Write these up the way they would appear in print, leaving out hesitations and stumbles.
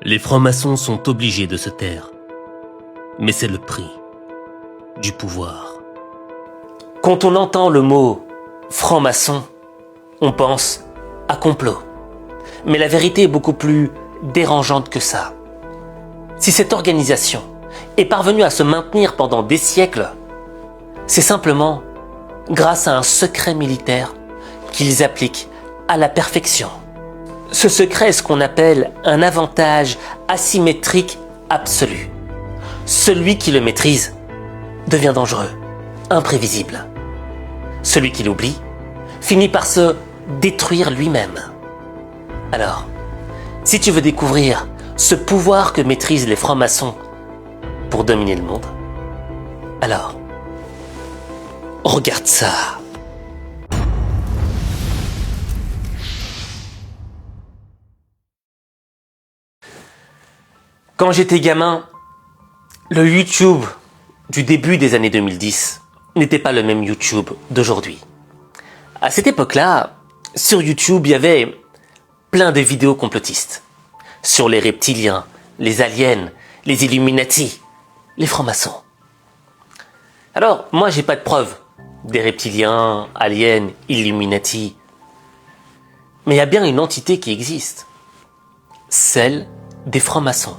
Les francs-maçons sont obligés de se taire. Mais c'est le prix du pouvoir. Quand on entend le mot franc-maçon, on pense à complot. Mais la vérité est beaucoup plus dérangeante que ça. Si cette organisation est parvenue à se maintenir pendant des siècles, c'est simplement grâce à un secret militaire qu'ils appliquent à la perfection. Ce secret est ce qu'on appelle un avantage asymétrique absolu. Celui qui le maîtrise devient dangereux, imprévisible. Celui qui l'oublie finit par se détruire lui-même. Alors, si tu veux découvrir ce pouvoir que maîtrisent les francs-maçons pour dominer le monde, alors, regarde ça. Quand j'étais gamin, le YouTube du début des années 2010 n'était pas le même YouTube d'aujourd'hui. À cette époque-là, sur YouTube, il y avait plein de vidéos complotistes sur les reptiliens, les aliens, les Illuminati, les francs-maçons. Alors, moi, j'ai pas de preuves des reptiliens, aliens, Illuminati. Mais il y a bien une entité qui existe. Celle des francs-maçons.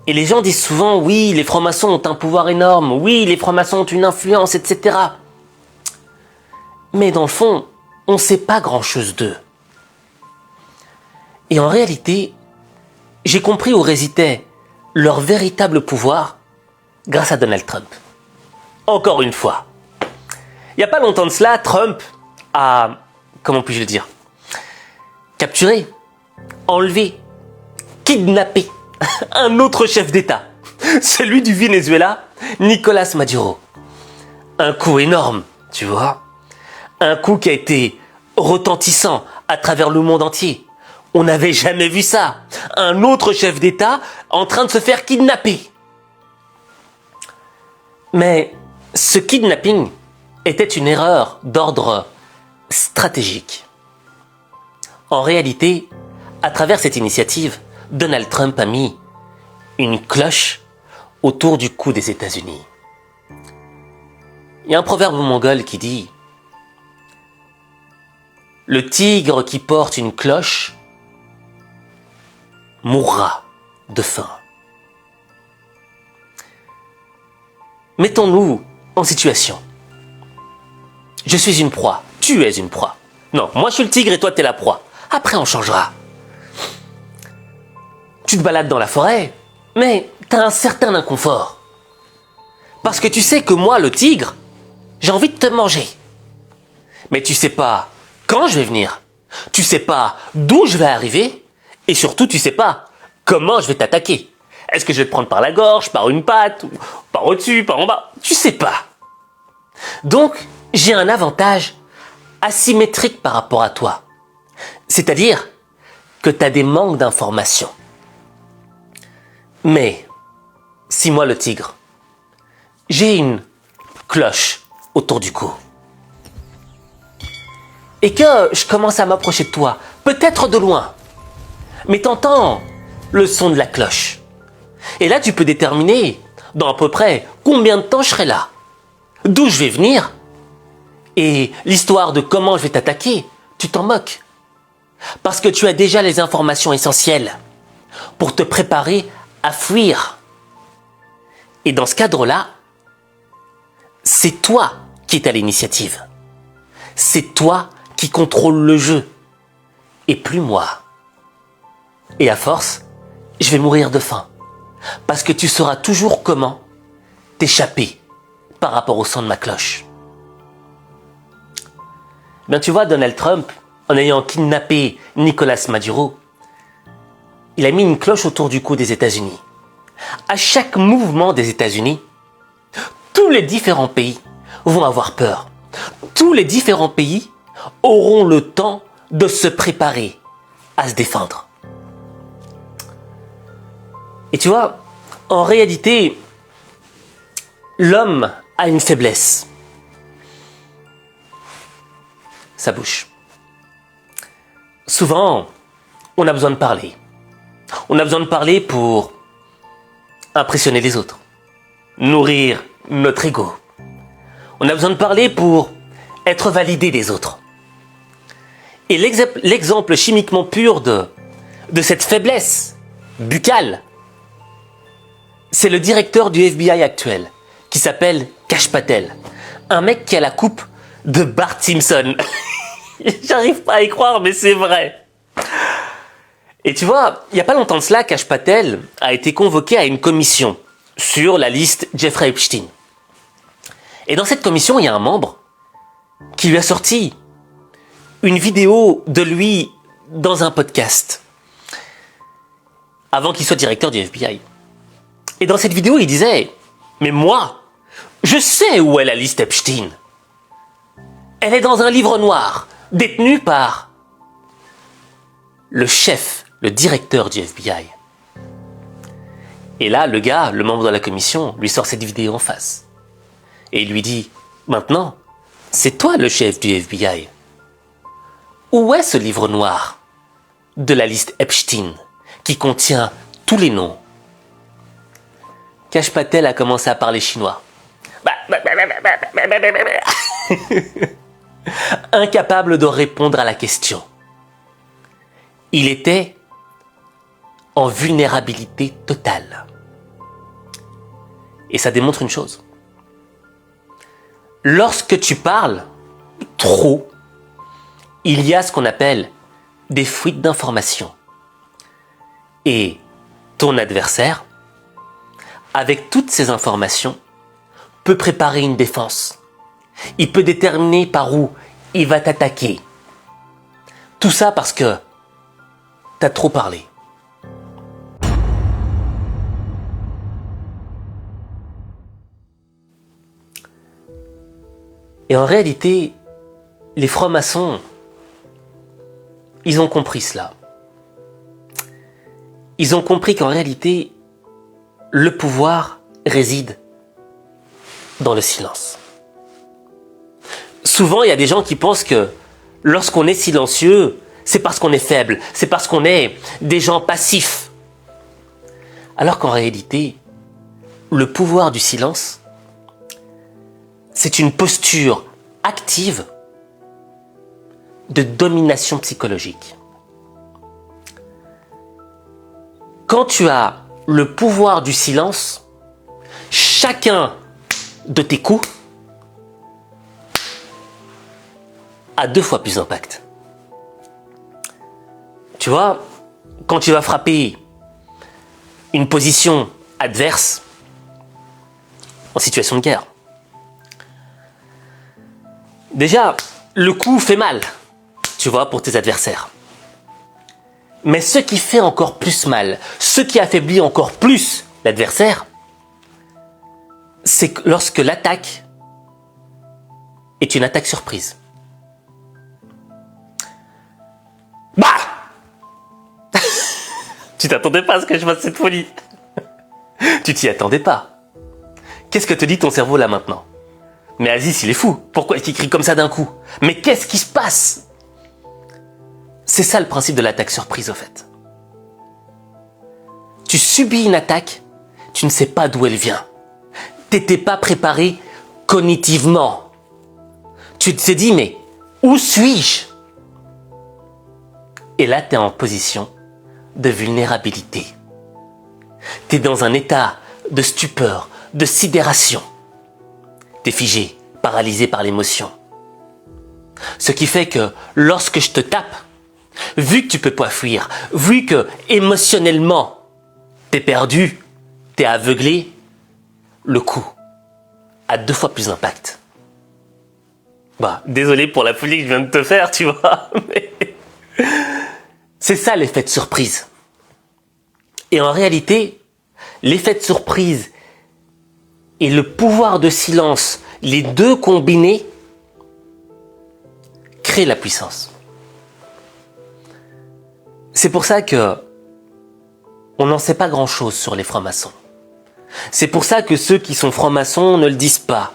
Et les gens disent souvent, oui, les francs-maçons ont un pouvoir énorme, oui, les francs-maçons ont une influence, etc. Mais dans le fond, on ne sait pas grand-chose d'eux. Et en réalité, j'ai compris où résidait leur véritable pouvoir grâce à Donald Trump. Encore une fois. Il n'y a pas longtemps de cela, Trump a, comment puis-je le dire, capturé, enlevé, kidnappé un autre chef d'État, celui du Venezuela, Nicolás Maduro. Un coup énorme, tu vois. Un coup qui a été retentissant à travers le monde entier. On n'avait jamais vu ça. Un autre chef d'État en train de se faire kidnapper. Mais ce kidnapping était une erreur d'ordre stratégique. En réalité, à travers cette initiative, Donald Trump a mis une cloche autour du cou des États-Unis. Il y a un proverbe mongol qui dit « Le tigre qui porte une cloche mourra de faim. » Mettons-nous en situation. Je suis une proie, tu es une proie. Non, moi je suis le tigre et toi t'es la proie. Après on changera. Tu te balades dans la forêt, mais t'as un certain inconfort. Parce que tu sais que moi, le tigre, j'ai envie de te manger. Mais tu sais pas quand je vais venir. Tu sais pas d'où je vais arriver. Et surtout, tu sais pas comment je vais t'attaquer. Est-ce que je vais te prendre par la gorge, par une patte, ou par au-dessus, par en bas? Tu sais pas. Donc, j'ai un avantage asymétrique par rapport à toi. C'est-à-dire que t'as des manques d'informations. Mais, si moi le tigre, j'ai une cloche autour du cou, et que je commence à m'approcher de toi, peut-être de loin, mais t'entends le son de la cloche. Et là, tu peux déterminer dans à peu près combien de temps je serai là, d'où je vais venir, et l'histoire de comment je vais t'attaquer, tu t'en moques. Parce que tu as déjà les informations essentielles pour te préparer à fuir. Et dans ce cadre-là, c'est toi qui es à l'initiative. C'est toi qui contrôle le jeu. Et plus moi. Et à force, je vais mourir de faim. Parce que tu sauras toujours comment t'échapper par rapport au son de ma cloche. Bien, tu vois, Donald Trump, en ayant kidnappé Nicolás Maduro, il a mis une cloche autour du cou des États-Unis. À chaque mouvement des États-Unis, tous les différents pays vont avoir peur. Tous les différents pays auront le temps de se préparer à se défendre. Et tu vois, en réalité, l'homme a une faiblesse. Sa bouche. Souvent, on a besoin de parler. On a besoin de parler pour impressionner les autres, nourrir notre ego. On a besoin de parler pour être validé des autres. Et l'exemple chimiquement pur de cette faiblesse buccale, c'est le directeur du FBI actuel, qui s'appelle Kash Patel. Un mec qui a la coupe de Bart Simpson. J'arrive pas à y croire, mais c'est vrai. Et tu vois, il y a pas longtemps de cela, Kash Patel a été convoqué à une commission sur la liste Jeffrey Epstein. Et dans cette commission, il y a un membre qui lui a sorti une vidéo de lui dans un podcast, avant qu'il soit directeur du FBI. Et dans cette vidéo, il disait « Mais moi, je sais où est la liste Epstein. Elle est dans un livre noir, détenu par le chef, le directeur du FBI. » Et là, le gars, le membre de la commission, lui sort cette vidéo en face. Et il lui dit « Maintenant, c'est toi le chef du FBI. Où est ce livre noir de la liste Epstein qui contient tous les noms ?» Kash Patel a commencé à parler chinois. Incapable de répondre à la question. Il était en vulnérabilité totale. Et ça démontre une chose. Lorsque tu parles trop, il y a ce qu'on appelle des fuites d'informations. Et ton adversaire, avec toutes ces informations, peut préparer une défense. Il peut déterminer par où il va t'attaquer. Tout ça parce que t'as trop parlé. Et en réalité, les francs-maçons, ils ont compris cela. Ils ont compris qu'en réalité, le pouvoir réside dans le silence. Souvent, il y a des gens qui pensent que lorsqu'on est silencieux, c'est parce qu'on est faible, c'est parce qu'on est des gens passifs. Alors qu'en réalité, le pouvoir du silence, c'est une posture active de domination psychologique. Quand tu as le pouvoir du silence, chacun de tes coups a 2 fois plus d'impact. Tu vois, quand tu vas frapper une position adverse en situation de guerre, déjà, le coup fait mal, tu vois, pour tes adversaires. Mais ce qui fait encore plus mal, ce qui affaiblit encore plus l'adversaire, c'est lorsque l'attaque est une attaque surprise. Bah Tu t'attendais pas à ce que je fasse cette folie. Tu t'y attendais pas. Qu'est-ce que te dit ton cerveau là maintenant? Mais Aziz, il est fou. Pourquoi est-ce qu'il crie comme ça d'un coup? Mais qu'est-ce qui se passe? C'est ça le principe de l'attaque surprise, au fait. Tu subis une attaque, tu ne sais pas d'où elle vient. T'étais pas préparé cognitivement. Tu te dis, mais où suis-je? Et là, tu es en position de vulnérabilité. Tu es dans un état de stupeur, de sidération. Tu es figé, paralysé par l'émotion. Ce qui fait que lorsque je te tape, vu que tu peux pas fuir, vu que émotionnellement, tu es perdu, tu es aveuglé, le coup a 2 fois plus d'impact. Bah, désolé pour la folie que je viens de te faire, tu vois, mais c'est ça l'effet de surprise. Et en réalité, l'effet de surprise et le pouvoir de silence, les deux combinés, créent la puissance. C'est pour ça que on n'en sait pas grand-chose sur les francs-maçons. C'est pour ça que ceux qui sont francs-maçons ne le disent pas.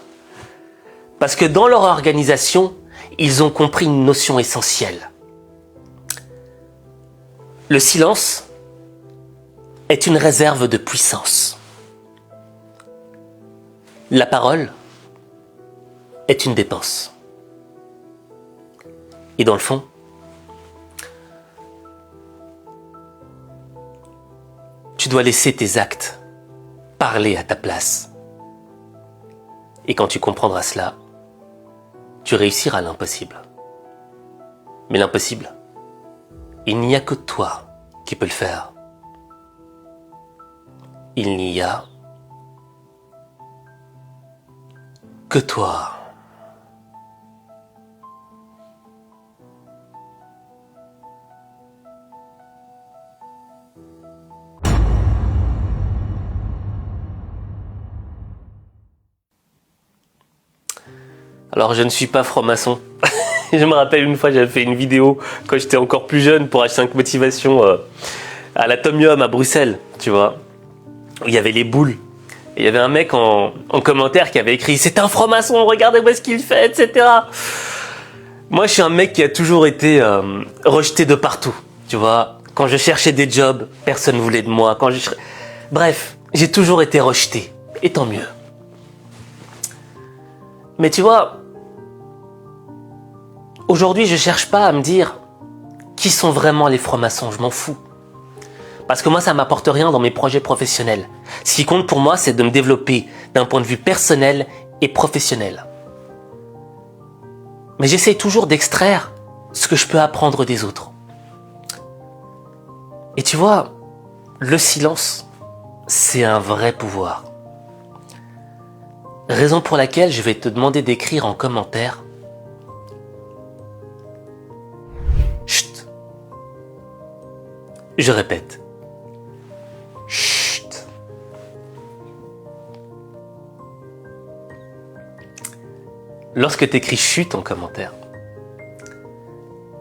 Parce que dans leur organisation, ils ont compris une notion essentielle. Le silence est une réserve de puissance. La parole est une dépense. Et dans le fond, tu dois laisser tes actes parler à ta place. Et quand tu comprendras cela, tu réussiras l'impossible. Mais l'impossible, il n'y a que toi qui peux le faire. Il n'y a que toi. Alors je ne suis pas franc-maçon. Je me rappelle une fois, j'avais fait une vidéo quand j'étais encore plus jeune pour H5 Motivation à l'Atomium à Bruxelles, tu vois. Où il y avait les boules. Et il y avait un mec en commentaire qui avait écrit « C'est un franc-maçon, regardez-moi ce qu'il fait, etc. » Moi, je suis un mec qui a toujours été rejeté de partout, tu vois. Quand je cherchais des jobs, personne ne voulait de moi. Bref, j'ai toujours été rejeté. Et tant mieux. Mais tu vois, aujourd'hui, je cherche pas à me dire qui sont vraiment les francs-maçons, je m'en fous. Parce que moi, ça m'apporte rien dans mes projets professionnels. Ce qui compte pour moi, c'est de me développer d'un point de vue personnel et professionnel. Mais j'essaie toujours d'extraire ce que je peux apprendre des autres. Et tu vois, le silence, c'est un vrai pouvoir. Raison pour laquelle je vais te demander d'écrire en commentaire Chut. Je répète. Chut. Lorsque tu écris chut en commentaire,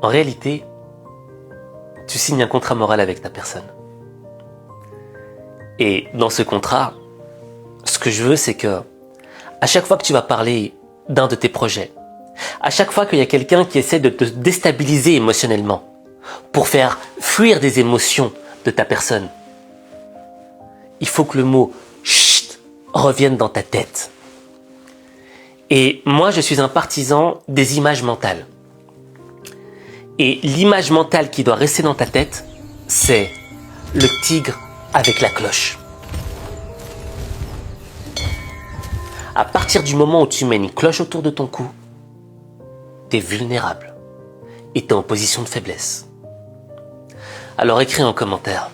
en réalité, tu signes un contrat moral avec ta personne. Et dans ce contrat, ce que je veux, c'est que à chaque fois que tu vas parler d'un de tes projets, à chaque fois qu'il y a quelqu'un qui essaie de te déstabiliser émotionnellement pour faire fuir des émotions de ta personne, il faut que le mot « chut » revienne dans ta tête. Et moi, je suis un partisan des images mentales. Et l'image mentale qui doit rester dans ta tête, c'est le tigre avec la cloche. À partir du moment où tu mets une cloche autour de ton cou, tu es vulnérable et tu es en position de faiblesse. Alors écris en commentaire.